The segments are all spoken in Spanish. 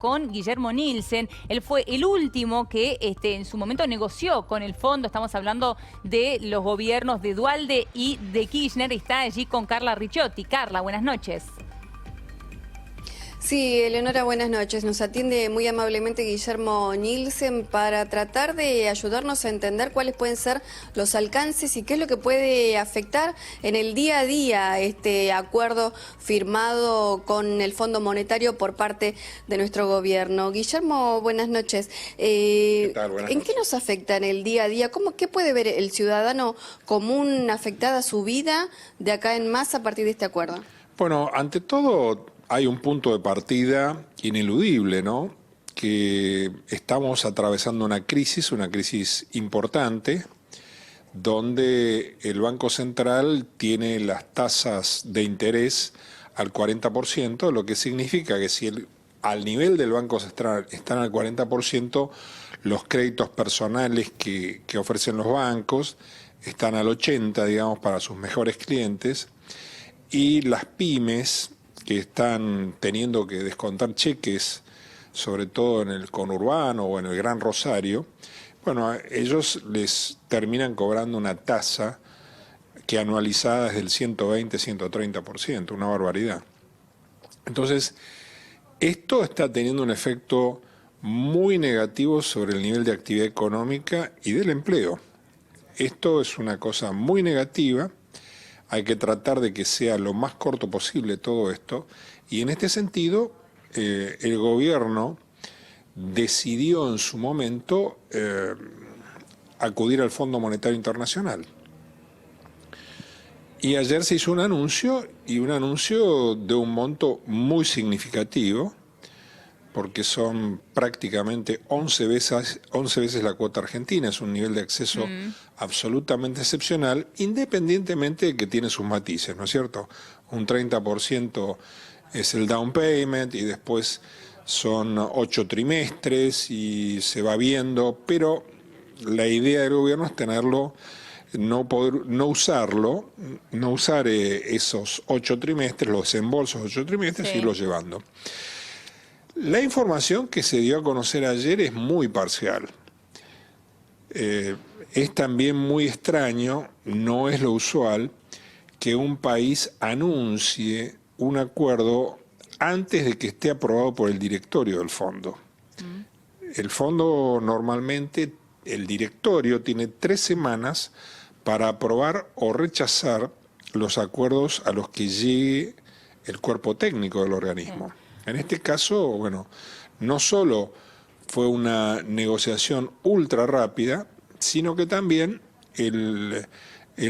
Con Guillermo Nielsen. Él fue el último que en su momento negoció con el fondo. Estamos hablando de los gobiernos de Duhalde y de Kirchner. Está allí con Carla Ricciotti. Carla, buenas noches. Sí, Eleonora, buenas noches. Nos atiende muy amablemente Guillermo Nielsen para tratar de ayudarnos a entender cuáles pueden ser los alcances y qué es lo que puede afectar en el día a día este acuerdo firmado con el Fondo Monetario por parte de nuestro gobierno. Guillermo, buenas noches. ¿Qué tal? Buenas ¿En noches. qué nos afecta en el día a día? ¿Qué puede ver el ciudadano común afectada su vida de acá en más a partir de este acuerdo? Bueno, ante todo hay un punto de partida ineludible, ¿no? Que estamos atravesando una crisis importante, donde el Banco Central tiene las tasas de interés al 40%, lo que significa que si al nivel del Banco Central están al 40%, los créditos personales que ofrecen los bancos están al 80%, digamos, para sus mejores clientes, y las pymes que están teniendo que descontar cheques, sobre todo en el conurbano o en el Gran Rosario, bueno, a ellos les terminan cobrando una tasa que anualizada es del 120-130%, una barbaridad. Entonces, esto está teniendo un efecto muy negativo sobre el nivel de actividad económica y del empleo. Esto es una cosa muy negativa. Hay que tratar de que sea lo más corto posible todo esto, y en este sentido el gobierno decidió en su momento acudir al Fondo Monetario Internacional. Y ayer se hizo un anuncio de un monto muy significativo, porque son prácticamente 11 veces la cuota argentina. Es un nivel de acceso absolutamente excepcional, independientemente de que tiene sus matices, ¿no es cierto? Un 30% es el down payment y después son 8 trimestres y se va viendo, pero la idea del gobierno es tenerlo, no usar esos 8 trimestres, los desembolsos de 8 trimestres, Sí. y irlos llevando. La información que se dio a conocer ayer es muy parcial. Es también muy extraño, no es lo usual, que un país anuncie un acuerdo antes de que esté aprobado por el directorio del fondo. El fondo normalmente, el directorio tiene 3 semanas para aprobar o rechazar los acuerdos a los que llegue el cuerpo técnico del organismo. En este caso, bueno, no solo fue una negociación ultra rápida, sino que también el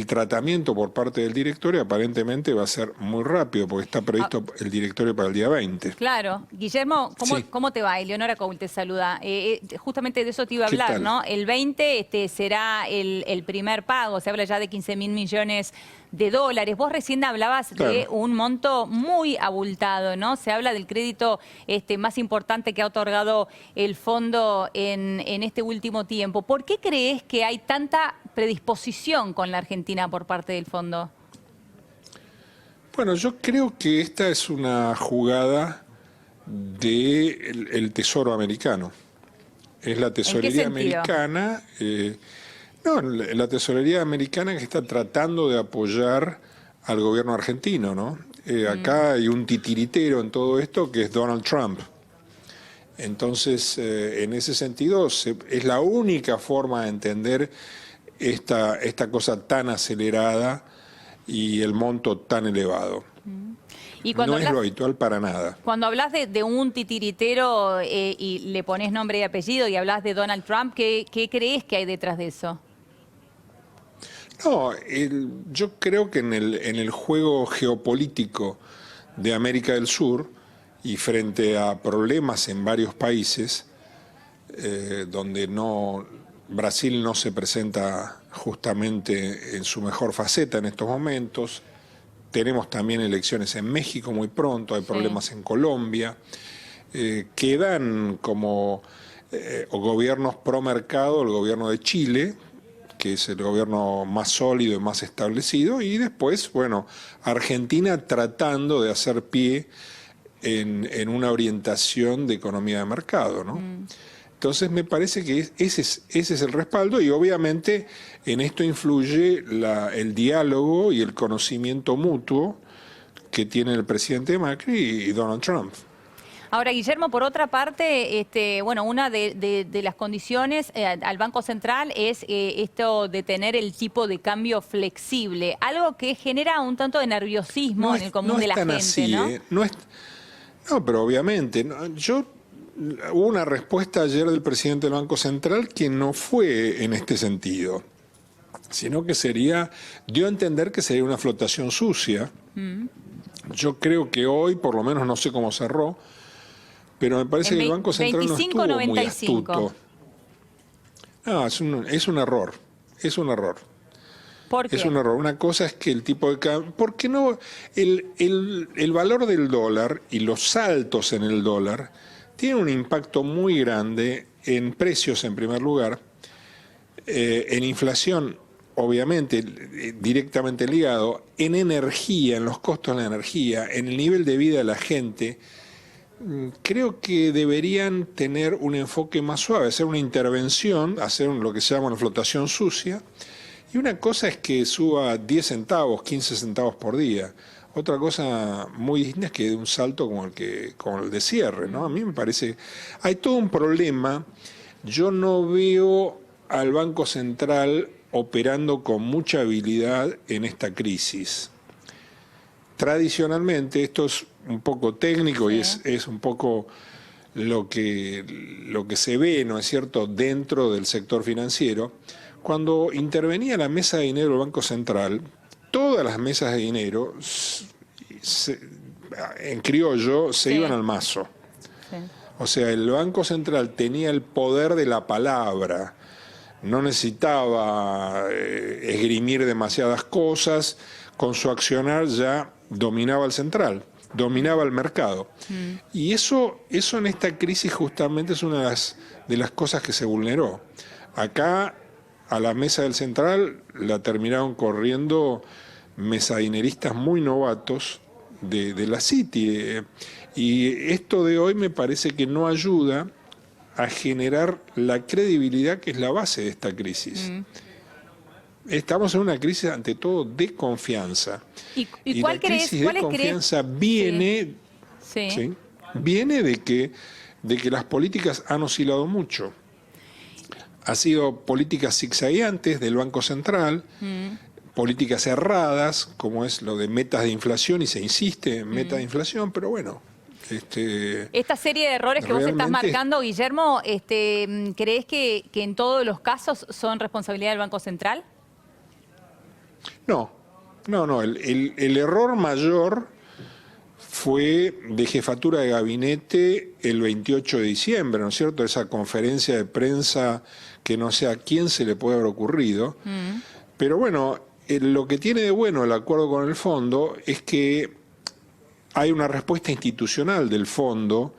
tratamiento por parte del directorio aparentemente va a ser muy rápido, porque está previsto el directorio para el día 20. Claro. Guillermo, Sí. ¿cómo te va? Eleonora Coul te saluda. Justamente de eso te iba a ¿Qué hablar, tal? ¿no? El 20 será el primer pago, se habla ya de 15.000 millones de dólares. Vos recién hablabas de Claro. un monto muy abultado, ¿no? Se habla del crédito más importante que ha otorgado el fondo en este último tiempo. ¿Por qué crees que hay tanta predisposición con la Argentina por parte del fondo? Bueno, yo creo que esta es una jugada del Tesoro americano. Es la ¿En qué tesorería sentido? americana, la tesorería americana que está tratando de apoyar al gobierno argentino, ¿no? Acá hay un titiritero en todo esto que es Donald Trump. Entonces, en ese sentido, es la única forma de entender esta cosa tan acelerada y el monto tan elevado. Y cuando No es lo habitual para nada. Cuando hablas de un titiritero y le pones nombre y apellido y hablas de Donald Trump, ¿qué crees que hay detrás de eso? No, yo creo que en el juego geopolítico de América del Sur y frente a problemas en varios países, donde Brasil no se presenta justamente en su mejor faceta en estos momentos. Tenemos también elecciones en México muy pronto, hay problemas en Colombia, quedan como gobiernos pro mercado, el gobierno de Chile, que es el gobierno más sólido y más establecido, y después, bueno, Argentina tratando de hacer pie en una orientación de economía de mercado, ¿no? Entonces me parece que ese es el respaldo, y obviamente en esto influye el diálogo y el conocimiento mutuo que tiene el presidente Macri y Donald Trump. Ahora, Guillermo, por otra parte, bueno, una de las condiciones al Banco Central es esto de tener el tipo de cambio flexible, algo que genera un tanto de nerviosismo en el común de la gente, así, ¿no? No, pero obviamente, hubo una respuesta ayer del presidente del Banco Central que no fue en este sentido, sino que dio a entender que sería una flotación sucia. Yo creo que hoy, por lo menos no sé cómo cerró, pero me parece que el Banco Central no estuvo muy astuto. No, es un error. ¿Por qué? Es un error. Una cosa es que el tipo de cambio... ¿Por qué no? El valor del dólar y los saltos en el dólar tienen un impacto muy grande en precios, en primer lugar, en inflación, obviamente, directamente ligado, en energía, en los costos de la energía, en el nivel de vida de la gente. Creo que deberían tener un enfoque más suave, hacer una intervención, hacer lo que se llama una flotación sucia. Y una cosa es que suba 10 centavos, 15 centavos por día. Otra cosa muy distinta es que dé un salto como el de cierre, ¿no? A mí me parece... Hay todo un problema. Yo no veo al Banco Central operando con mucha habilidad en esta crisis. Tradicionalmente, esto es un poco técnico, sí, y es un poco lo que se ve, ¿no es cierto?, dentro del sector financiero. Cuando intervenía la mesa de dinero del Banco Central, todas las mesas de dinero, en criollo, se iban al mazo. Sí. O sea, el Banco Central tenía el poder de la palabra, no necesitaba esgrimir demasiadas cosas, con su accionar ya dominaba el central, dominaba el mercado. Y eso en esta crisis justamente es una de las cosas que se vulneró. Acá a la mesa del central la terminaron corriendo mesadineristas muy novatos de la Citi. Y esto de hoy me parece que no ayuda a generar la credibilidad que es la base de esta crisis. Estamos en una crisis ante todo de confianza. ¿Y cuál la crisis de confianza viene, ¿sí? Viene de que las políticas han oscilado mucho. Ha sido políticas zigzagueantes del Banco Central, políticas erradas, como es lo de metas de inflación, y se insiste en metas de inflación, pero bueno. Esta serie de errores que vos estás marcando, Guillermo, ¿creés que en todos los casos son responsabilidad del Banco Central? No. El error mayor fue de jefatura de gabinete el 28 de diciembre, ¿no es cierto? Esa conferencia de prensa que no sé a quién se le puede haber ocurrido. Pero bueno, lo que tiene de bueno el acuerdo con el fondo es que hay una respuesta institucional del fondo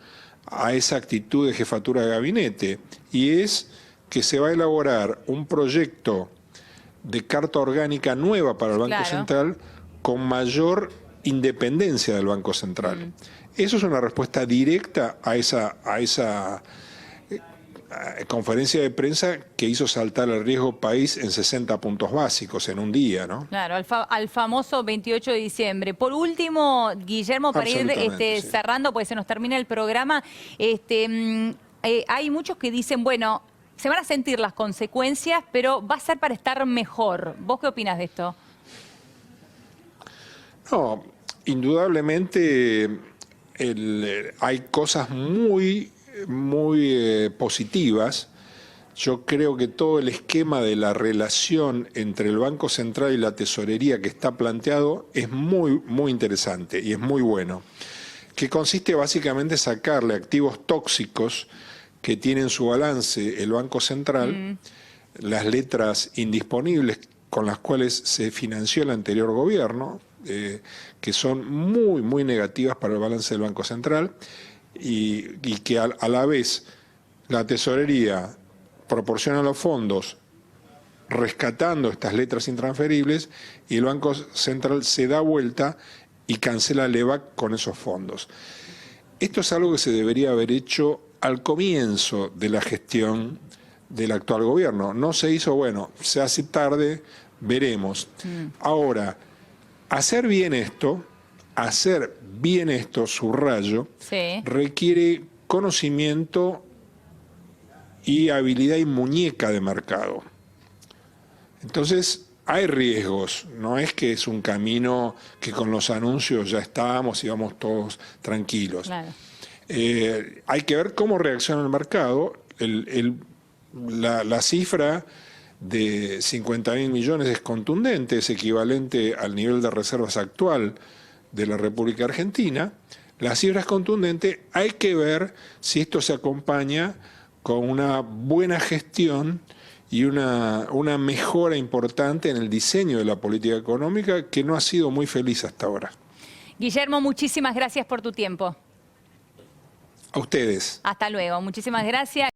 a esa actitud de jefatura de gabinete, y es que se va a elaborar un proyecto de carta orgánica nueva para el Banco Central con mayor independencia del Banco Central. Eso es una respuesta directa a esa conferencia de prensa que hizo saltar el riesgo país en 60 puntos básicos en un día, ¿no? Claro, al famoso 28 de diciembre. Por último, Guillermo, para ir cerrando, pues se nos termina el programa, hay muchos que dicen, bueno, se van a sentir las consecuencias, pero va a ser para estar mejor. ¿Vos qué opinás de esto? No, indudablemente hay cosas muy positivas. Yo creo que todo el esquema de la relación entre el Banco Central y la Tesorería que está planteado es muy interesante y es muy bueno, que consiste básicamente en sacarle activos tóxicos que tiene en su balance el Banco Central, las letras indisponibles con las cuales se financió el anterior gobierno, que son muy negativas para el balance del Banco Central, y que a la vez la Tesorería proporciona los fondos rescatando estas letras intransferibles, y el Banco Central se da vuelta y cancela el EVAC con esos fondos. Esto es algo que se debería haber hecho al comienzo de la gestión del actual gobierno. No se hizo, bueno, se hace tarde, veremos. Ahora, hacer bien esto, subrayo, Sí. requiere conocimiento y habilidad y muñeca de mercado. Entonces, hay riesgos, no es que es un camino que con los anuncios ya estamos y vamos todos tranquilos. Claro. Hay que ver cómo reacciona el mercado. La cifra de 50.000 millones es contundente, es equivalente al nivel de reservas actual de la República Argentina. La cifra es contundente, hay que ver si esto se acompaña con una buena gestión y una mejora importante en el diseño de la política económica que no ha sido muy feliz hasta ahora. Guillermo, muchísimas gracias por tu tiempo. A ustedes. Hasta luego. Muchísimas gracias.